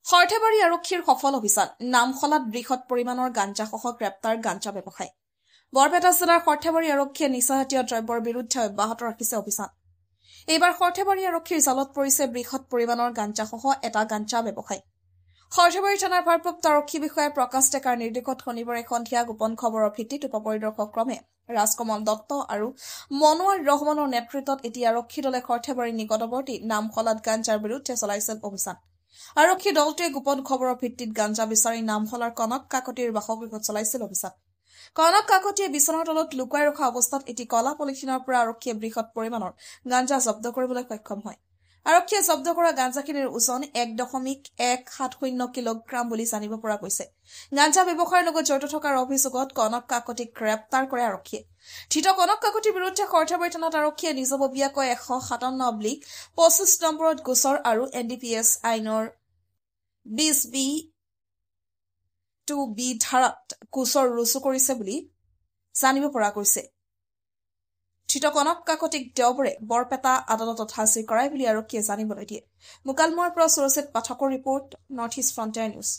সৰ্থেবাৰী আৰক্ষীৰ সফল অভিযান নামখলাত বৃহৎ পৰিমাণৰ গাঞ্জাসহ গ্ৰেপ্তাৰ গাঞ্জা ব্যৱসায়ী বৰপেটা জিলাৰ সৰ্থেবাৰী আৰক্ষীয়ে নিচাজাতীয় দ্ৰব্যৰ বিৰুদ্ধে অব্যাহত ৰাখিছে অভিযান এইবাৰ সৰ্থেবাৰী আৰক্ষীৰ জালত পৰিছে বৃহৎ পৰিমাণৰ গাঞ্জাসহ এটা গাঞ্জা ব্যৱসায়ী সৰ্থেবাৰী থানাৰ ভাৰপ্ৰাপ্ত আৰক্ষী বিষয়া প্ৰকাশ ডেকাৰ নিৰ্দেশত শনিবাৰে সন্ধিয়া গোপন খবৰৰ ভিত্তিত উপপৰিদৰ্শক ক্ৰমে ৰাজকমল দত্ত আৰু মনোৱাৰ ৰহমানৰ নেতৃত্বত এটি আৰক্ষী দলে সৰ্থেবাৰী নিকটৱৰ্তী নামখলাত গাঞ্জাৰ বিৰুদ্ধে চলাইছিল অভিযান আৰক্ষী দলটোৱে গোপন খবৰৰ ভিত্তিত গাঞ্জা বিচাৰি নামখলাৰ কনক কাকতিৰ বাসগৃহত চলাইছিল অভিযান কনক কাকতিয়ে বিছনাৰ তলত লুকুৱাই ৰখা অৱস্থাত এটি কলা পলিথিনৰ পৰা আৰক্ষীয়ে বৃহৎ পৰিমাণৰ গাঞ্জা জব্দ কৰিবলৈ সক্ষম হয় আৰক্ষীয়ে জব্দ কৰা গাঞ্জাখিনিৰ ওজন 1.170 কিলোগ্ৰাম বুলি জানিব পৰা গৈছে গাঞ্জা ব্যৱসায়ৰ লগত জড়িত থকাৰ অভিযোগত কনক কাকতিক গ্ৰেপ্তাৰ কৰে আৰক্ষীয়ে ধৃত কনক কাকতিৰ বিৰুদ্ধে সৰ্থেবাৰী থানাত আৰক্ষীয়ে নিজাববীয়াকৈ 157/25 নম্বৰত গোচৰ আৰু এনডিপিএছ আইনৰ 20B2B ধাৰাত গোচৰ ৰুজু কৰিছে বুলি জানিব পৰা গৈছে ধৃত কনক কাকতিক দেওবাৰে বৰপেটা আদালতত হাজিৰ কৰায় বুলি আৰক্ষীয়ে জানিবলৈ দিয়ে মুকালমুৱাৰ পৰা সুৰজিত পাঠকৰ report north east frontier news